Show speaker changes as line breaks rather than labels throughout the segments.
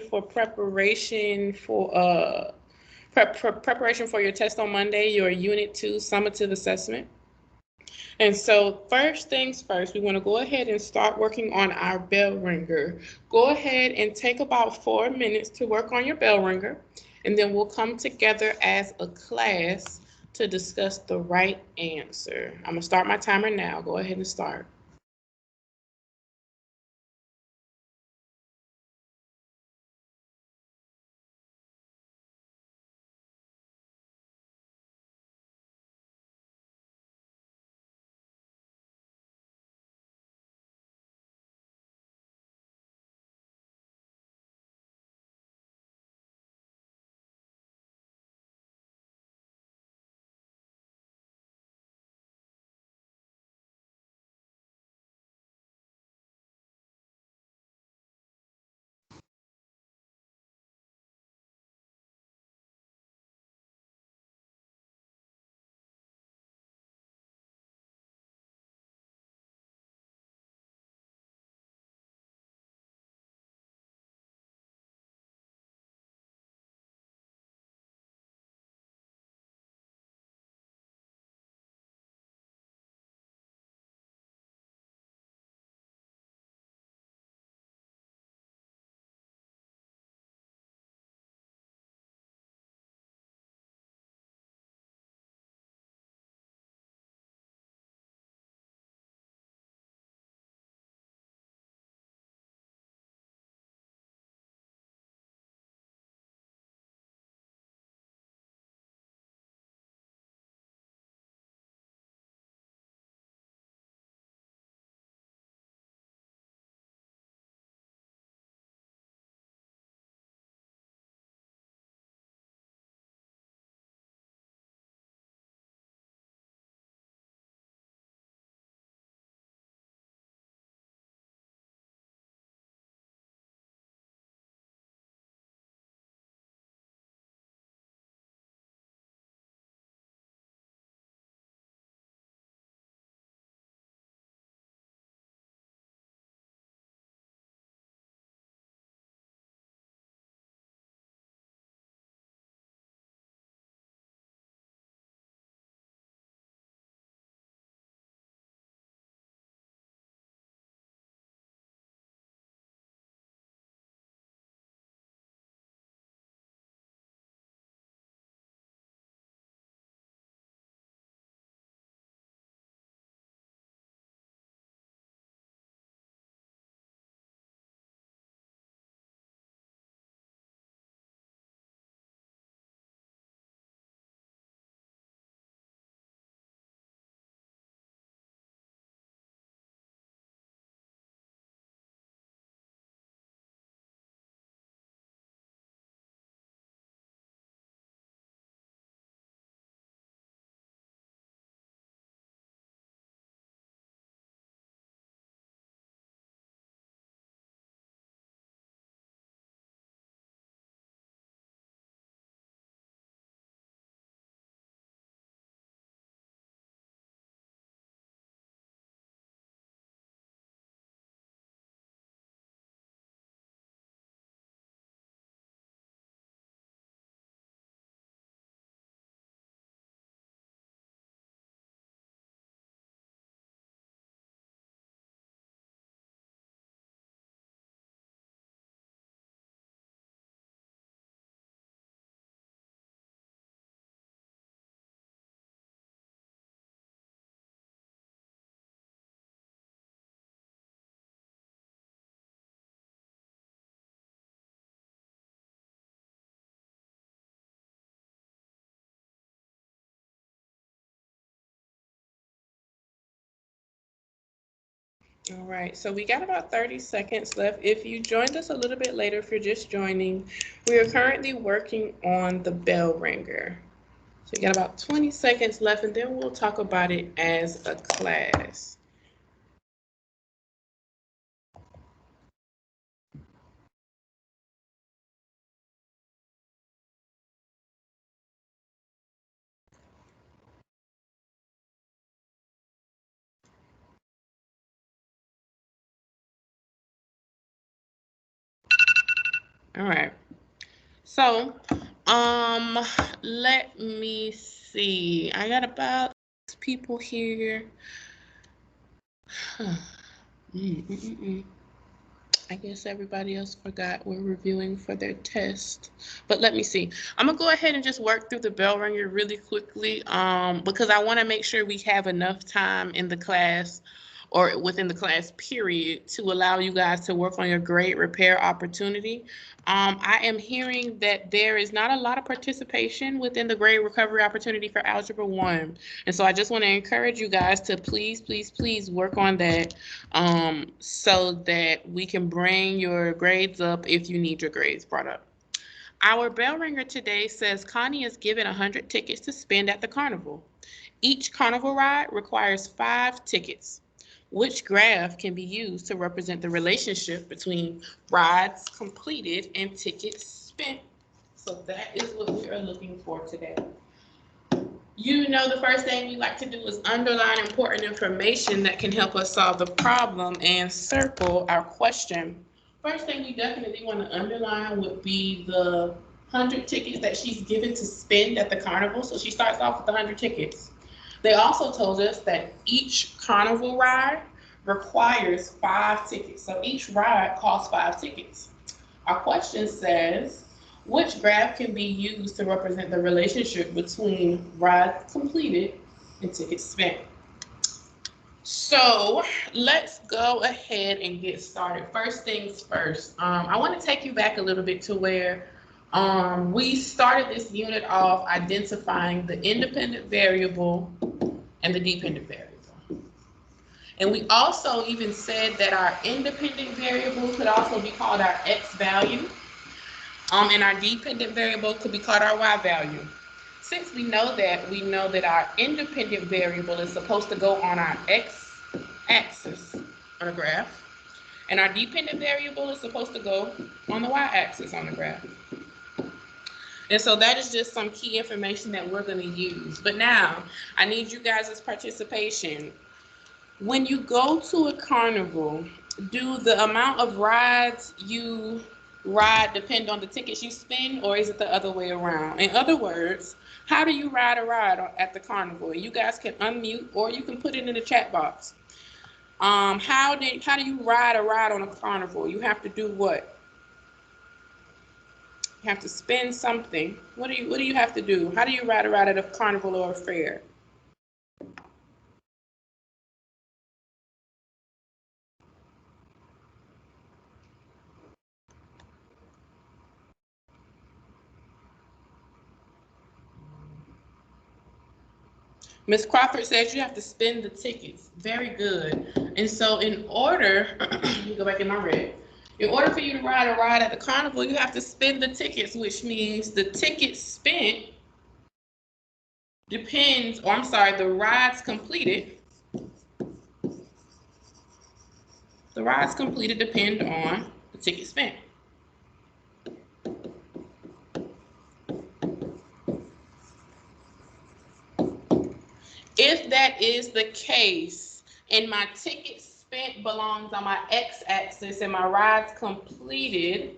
for preparation for preparation for your test on Monday, your Unit 2 summative assessment. And so first things first, we want to go ahead and start working on our bell ringer. Go ahead and take about 4 minutes to work on your bell ringer, and then we'll come together as a class to discuss the right answer. I'm going to start my timer now. Go ahead and start. All right, so we got about 30 seconds left. If you joined us a little bit later, if you're just joining, we are currently working on the bell ringer. So we got about 20 seconds left, and then we'll talk about it as a class. All right. So, let me see. I got about 6 people here. Huh. I guess everybody else forgot we're reviewing for their test. But let me see. I'm gonna go ahead and just work through the bell ringer really quickly, because I want to make sure we have enough time in the class or within the class period to allow you guys to work on your grade repair opportunity. I am hearing that there is not a lot of participation within the grade recovery opportunity for Algebra 1. And so I just want to encourage you guys to please, please, please work on that, so that we can bring your grades up if you need your grades brought up. Our bell ringer today says Connie is given 100 tickets to spend at the carnival. Each carnival ride requires 5 tickets. Which graph can be used to represent the relationship between rides completed and tickets spent? So that is what we are looking for today. You know, the first thing we like to do is underline important information that can help us solve the problem and circle our question. First thing we definitely want to underline would be the 100 tickets that she's given to spend at the carnival. So she starts off with 100 tickets. They also told us that each carnival ride requires 5 tickets. So each ride costs 5 tickets. Our question says, which graph can be used to represent the relationship between rides completed and tickets spent? So let's go ahead and get started. First things first, I want to take you back a little bit to where we started this unit off identifying the independent variable and the dependent variable. And we also even said that our independent variable could also be called our x value, and our dependent variable could be called our y value. Since we know that our independent variable is supposed to go on our x-axis on a graph, and our dependent variable is supposed to go on the y-axis on the graph. And so that is just some key information that we're going to use. But now, I need you guys' participation. When you go to a carnival, do the amount of rides you ride depend on the tickets you spend, or is it the other way around? In other words, how do you ride a ride at the carnival? You guys can unmute, or you can put it in the chat box. How do you ride a ride on a carnival? You have to do what? You have to spend something. What do you have to do? How do you ride a ride at a carnival or a fair? Ms. Crawford says you have to spend the tickets. Very good. And so in order, let me go back in my red. In order for you to ride a ride at the carnival, you have to spend the tickets, which means the tickets spent depends, or I'm sorry, the rides completed. The rides completed depend on the ticket spent. If that is the case, and my ticket spent belongs on my x-axis and my rides completed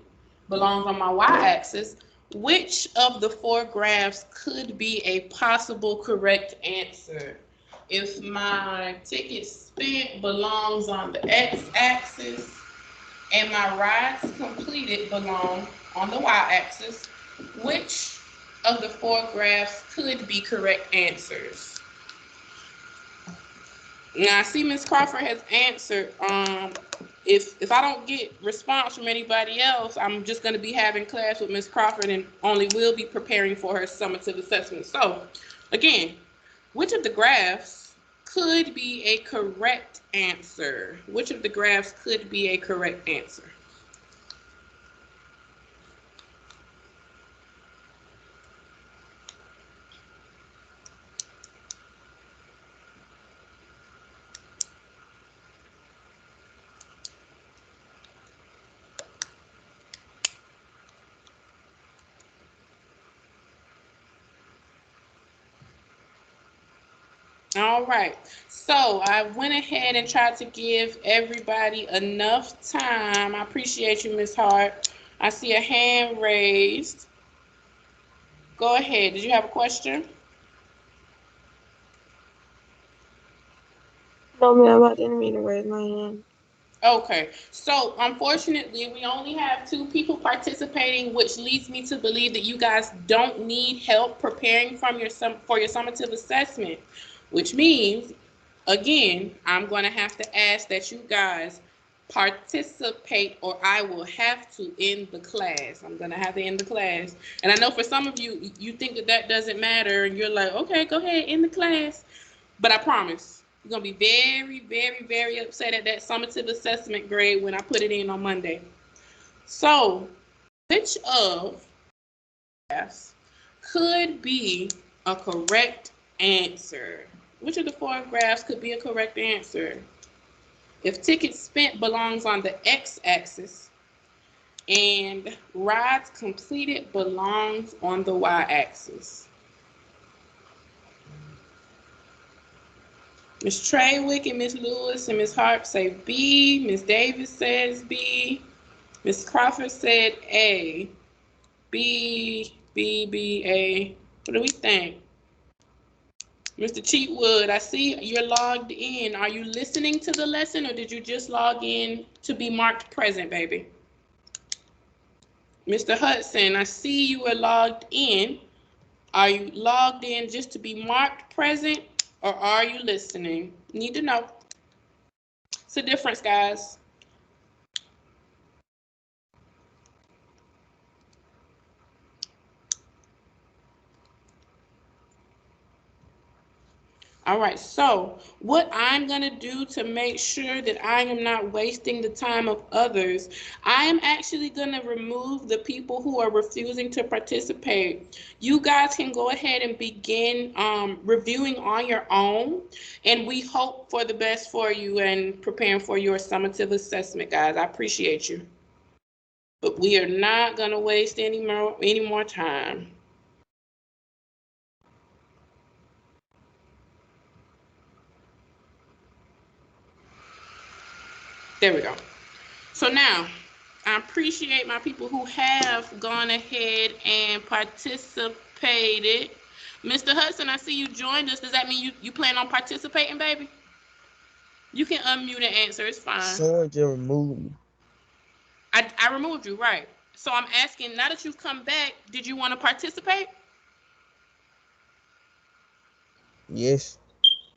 belongs on my y-axis, which of the 4 graphs could be a possible correct answer? If my ticket spent belongs on the x-axis and my rides completed belong on the y-axis, which of the 4 graphs could be correct answers? Now, I see Ms. Crawford has answered. If I don't get response from anybody else, I'm just going to be having class with Ms. Crawford and only will be preparing for her summative assessment. So, again, which of the graphs could be a correct answer? Which of the graphs could be a correct answer? All right, so I went ahead and tried to give everybody enough time. I appreciate you, Ms. Hart, I see a hand raised. Go ahead. Did you have a question?
No, ma'am, I didn't mean to raise my hand.
Okay, so unfortunately, we only have 2 people participating, which leads me to believe that you guys don't need help preparing for your summative assessment, which means, again, I'm going to have to ask that you guys participate, or I will have to end the class. I'm going to have to end the class. And I know for some of you, you think that that doesn't matter, and you're like, okay, go ahead, end the class. But I promise, you're going to be very, very, very upset at that summative assessment grade when I put it in on Monday. So, which of graphs could be a correct answer? Which of the 4 graphs could be a correct answer? If tickets spent belongs on the x-axis and rides completed belongs on the y-axis. Ms. Treywick and Ms. Lewis and Ms. Harp say B. Ms. Davis says B. Ms. Crawford said A. B, B, B, A. What do we think? Mr. Cheatwood, I see you're logged in. Are you listening to the lesson, or did you just log in to be marked present, baby? Mr. Hudson, I see you are logged in. Are you logged in just to be marked present, or are you listening? Need to know. It's a difference, guys. All right, so what I'm going to do to make sure that I am not wasting the time of others, I am actually going to remove the people who are refusing to participate. You guys can go ahead and begin reviewing on your own, and we hope for the best for you and preparing for your summative assessment, guys. I appreciate you. But we are not going to waste any more time. There we go. So now, I appreciate my people who have gone ahead and participated. Mr. Hudson, I see you joined us. Does that mean you plan on participating, baby? You can unmute and answer. It's fine.
Someone just removed me.
I removed you, right? So I'm asking, now that you've come back, did you want to participate?
Yes.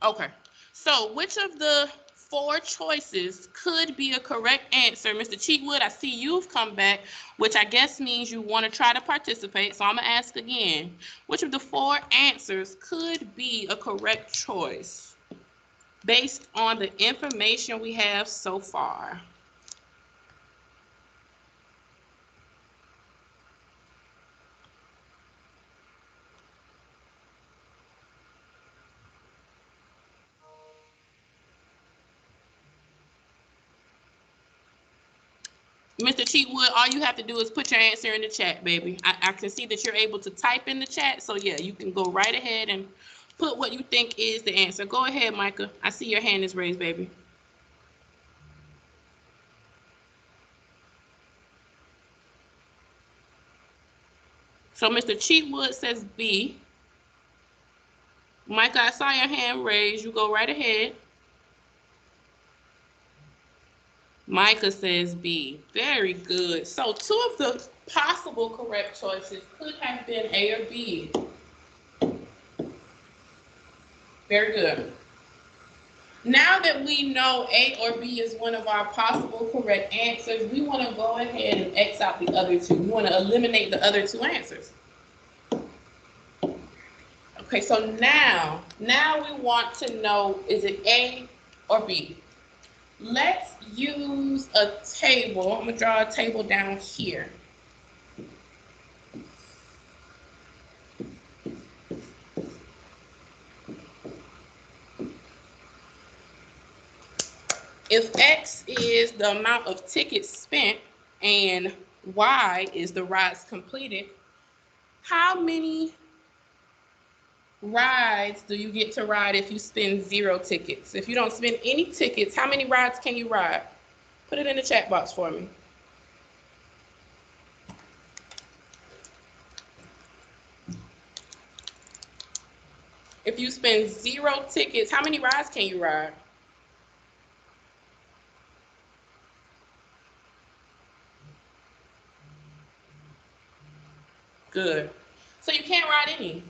Okay. So which of the 4 choices could be a correct answer? Mr. Cheatwood, I see you've come back, which I guess means you want to try to participate. So I'm going to ask again, which of the 4 answers could be a correct choice based on the information we have so far? Mr. Cheatwood, all you have to do is put your answer in the chat, baby. I can see that you're able to type in the chat. So yeah, you can go right ahead and put what you think is the answer. Go ahead, Micah. I see your hand is raised, baby. So Mr. Cheatwood says B. Micah, I saw your hand raised. You go right ahead. Micah says B. Very good. So 2 of the possible correct choices could have been A or B. Very good. Now that we know A or B is one of our possible correct answers, we want to go ahead and X out the other 2. We want to eliminate the other 2 answers. Okay, so now we want to know, is it A or B? Let's use a table. I'm going to draw a table down here. If X is the amount of tickets spent and Y is the rides completed, how many rides do you get to ride if you spend 0 tickets? If you don't spend any tickets, how many rides can you ride? Put it in the chat box for me. If you spend 0 tickets, how many rides can you ride? Good. So you can't ride any.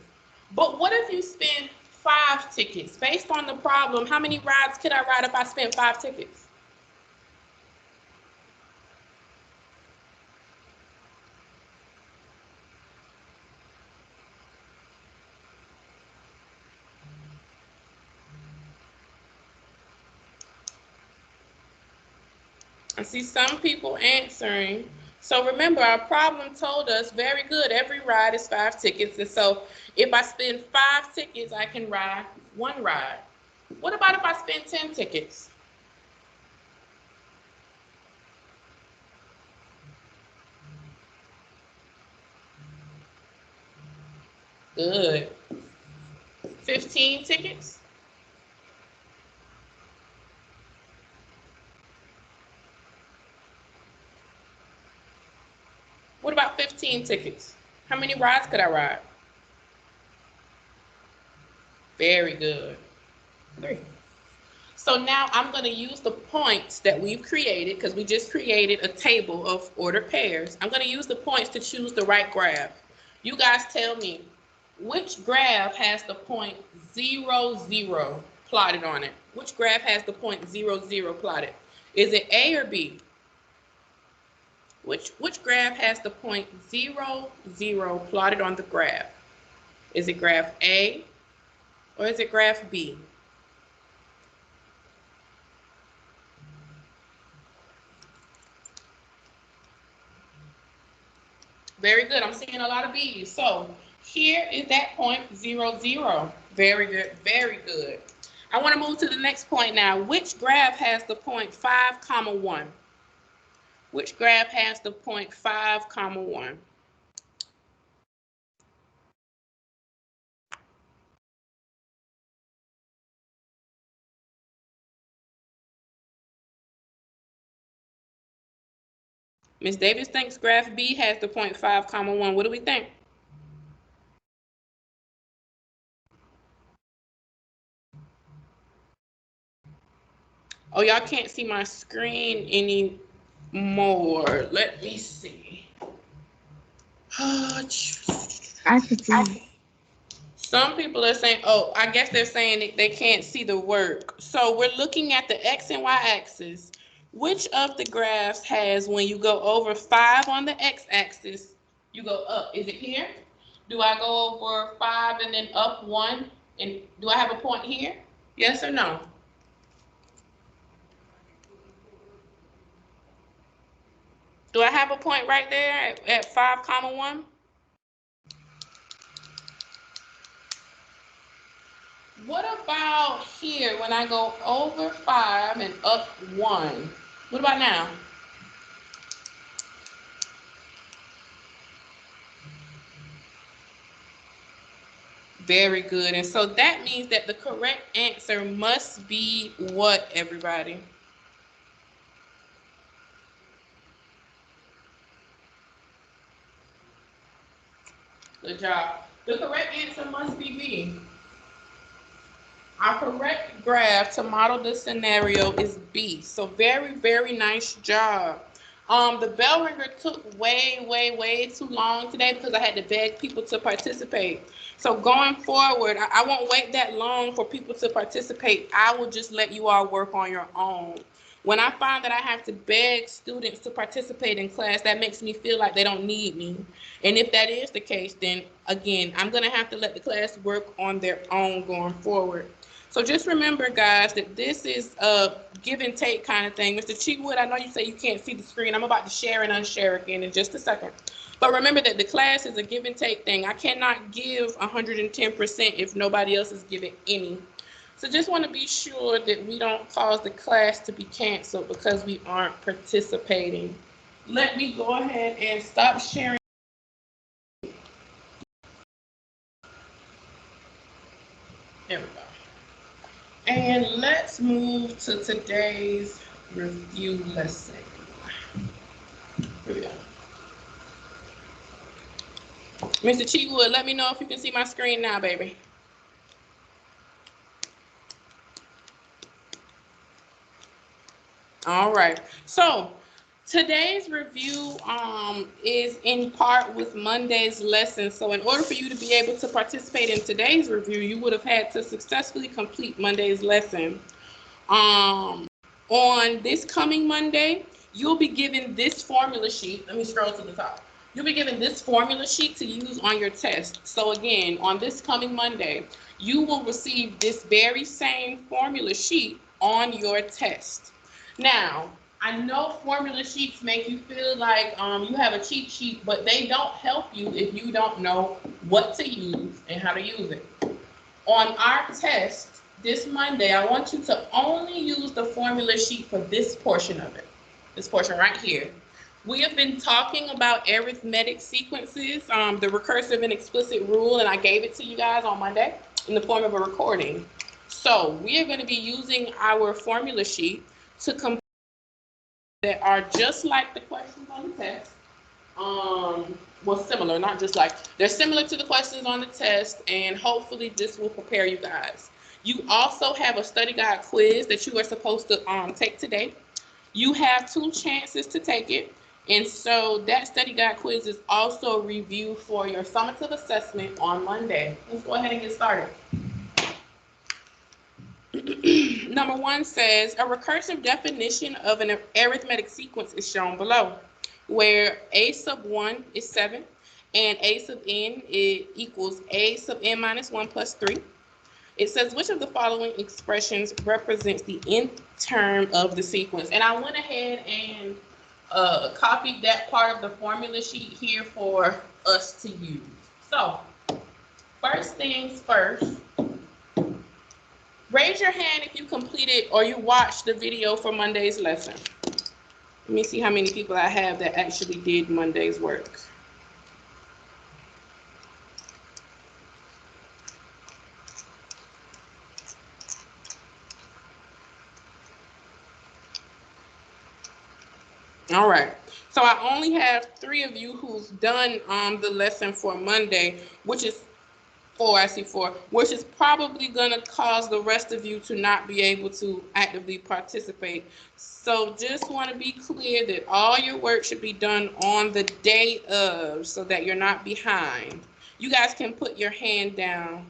But what if you spend 5 tickets? Based on the problem, how many rides could I ride if I spend 5 tickets? I see some people answering. So remember, our problem told us, very good, every ride is 5 tickets. And so if I spend 5 tickets, I can ride 1 ride. What about if I spend 10 tickets? Good. 15 tickets? What about 15 tickets? How many rides could I ride? Very good. 3. So now I'm going to use the points that we've created, because we just created a table of ordered pairs. I'm going to use the points to choose the right graph. You guys tell me, which graph has the point 0, 0 plotted on it? Which graph has the point 0, 0 plotted? Is it A or B? Which graph has the point 0, 0 plotted on the graph? Is it graph A or is it graph B? Very good. I'm seeing a lot of B's. So here is that point 0, 0. Very good. Very good. I want to move to the next point now. Which graph has the point 5, 1? Which graph has the point 5, 1? Ms. Davis thinks graph B has the point 5, 1. What do we think? Oh, y'all can't see my screen anymore. Let me see.
I can see.
Some people are saying, oh, I guess they're saying they can't see the work. So we're looking at the X and Y axis. Which of the graphs has, when you go over 5 on the X axis, you go up? Is it here? Do I go over 5 and then up 1? And do I have a point here? Yes or no? Do I have a point right there at 5, 1? What about here when I go over 5 and up 1? What about now? Very good. And so that means that the correct answer must be what, everybody? Good job. The correct answer must be B. Our correct graph to model this scenario is B. So very, very nice job. The bell ringer took way too long today because I had to beg people to participate. So going forward, I won't wait that long for people to participate. I will just let you all work on your own. When I find that I have to beg students to participate in class, that makes me feel like they don't need me. And if that is the case, then again, I'm gonna have to let the class work on their own going forward. So just remember, guys, that this is a give and take kind of thing. Mr. Cheatwood, I know you say you can't see the screen. I'm about to share and unshare again in just a second. But remember that the class is a give and take thing. I cannot give 110% if nobody else is giving any. So just want to be sure that we don't cause the class to be canceled because we aren't participating. Let me go ahead and stop sharing. There we go. And let's move to today's review lesson. Here we go. Mr. Cheatwood, let me know if you can see my screen now, baby. All right. So today's review is in part with Monday's lesson. So in order for you to be able to participate in today's review, you would have had to successfully complete Monday's lesson. On this coming Monday, you'll be given this formula sheet. Let me scroll to the top. You'll be given this formula sheet to use on your test. So again, on this coming Monday, you will receive this very same formula sheet on your test. Now, I know formula sheets make you feel like you have a cheat sheet, but they don't help you if you don't know what to use and how to use it. On our test this Monday, I want you to only use the formula sheet for this portion of it, this portion right here. We have been talking about arithmetic sequences, the recursive and explicit rule, and I gave it to you guys on Monday in the form of a recording. So we are going to be using our formula sheet to complete that are just like the questions on the test. Well, similar, not just like, they're similar to the questions on the test, and hopefully this will prepare you guys. You also have a study guide quiz that you are supposed to take today. You have 2 chances to take it, and so that study guide quiz is also a review for your summative assessment on Monday. Let's go ahead and get started. Number 1 says, a recursive definition of an arithmetic sequence is shown below, where a sub 1 is 7 and a sub n equals a sub n minus 1 plus 3. It says, which of the following expressions represents the nth term of the sequence? And I went ahead and copied that part of the formula sheet here for us to use. So, first things first, raise your hand if you completed or you watched the video for Monday's lesson. Let me see how many people I have that actually did Monday's work. All right. So I only have 3 of you who's done the lesson for Monday, which is 4, I see 4, which is probably going to cause the rest of you to not be able to actively participate. So just want to be clear that all your work should be done on the day of so that you're not behind. You guys can put your hands down.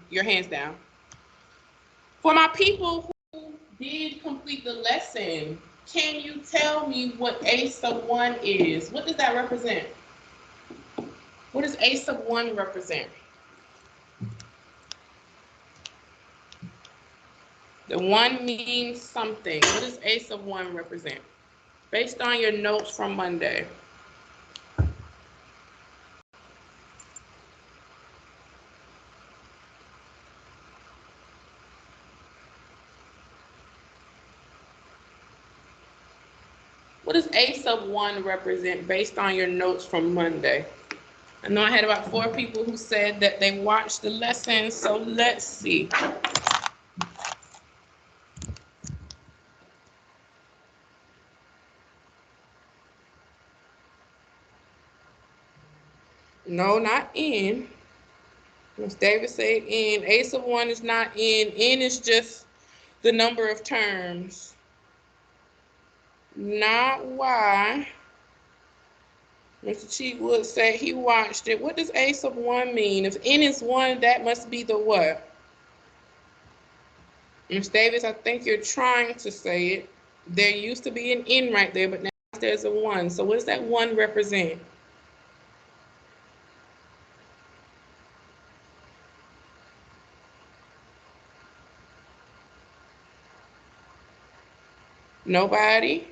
For my people who did complete the lesson, can you tell me what a sub 1 is? What does that represent? What does a sub 1 represent? The 1 means something. What does a sub 1 represent? Based on your notes from Monday. What does a sub 1 represent based on your notes from Monday? I know I had about 4 people who said that they watched the lesson, so let's see. No, not n. Ms. Davis said n. A sub 1 is not n. N is just the number of terms. Not y. Mr. Cheatwood said he watched it. What does a sub 1 mean? If n is 1, that must be the what? Ms. Davis, I think you're trying to say it. There used to be an n right there, but now there's a 1. So what does that 1 represent? Nobody?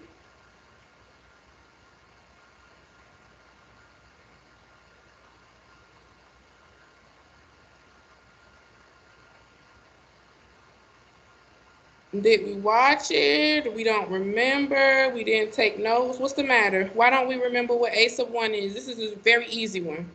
Did we watch it? We don't remember. We didn't take notes. What's the matter? Why don't we remember what a sub 1 is? This is a very easy one.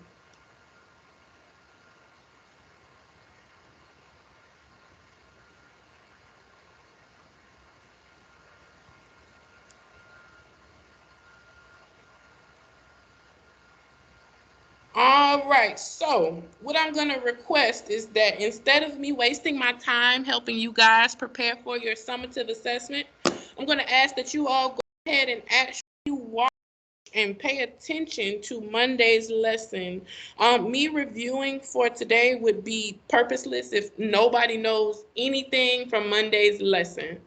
All right, so what I'm going to request is that instead of me wasting my time helping you guys prepare for your summative assessment, I'm going to ask that you all go ahead and actually watch and pay attention to Monday's lesson. Me reviewing for today would be purposeless if nobody knows anything from Monday's lesson.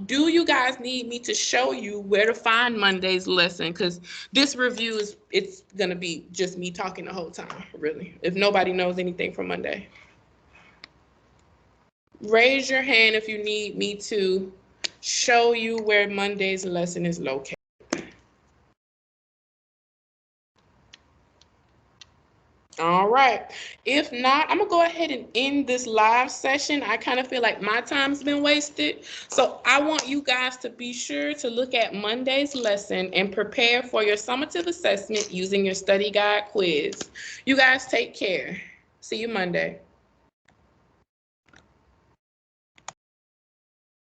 Do you guys need me to show you where to find Monday's lesson? Because this review it's gonna be just me talking the whole time, really, if nobody knows anything from Monday. Raise your hand if you need me to show you where Monday's lesson is located. All right. If not, I'm gonna go ahead and end this live session. I kind of feel like my time's been wasted. So I want you guys to be sure to look at Monday's lesson and prepare for your summative assessment using your study guide quiz. You guys take care. See you Monday.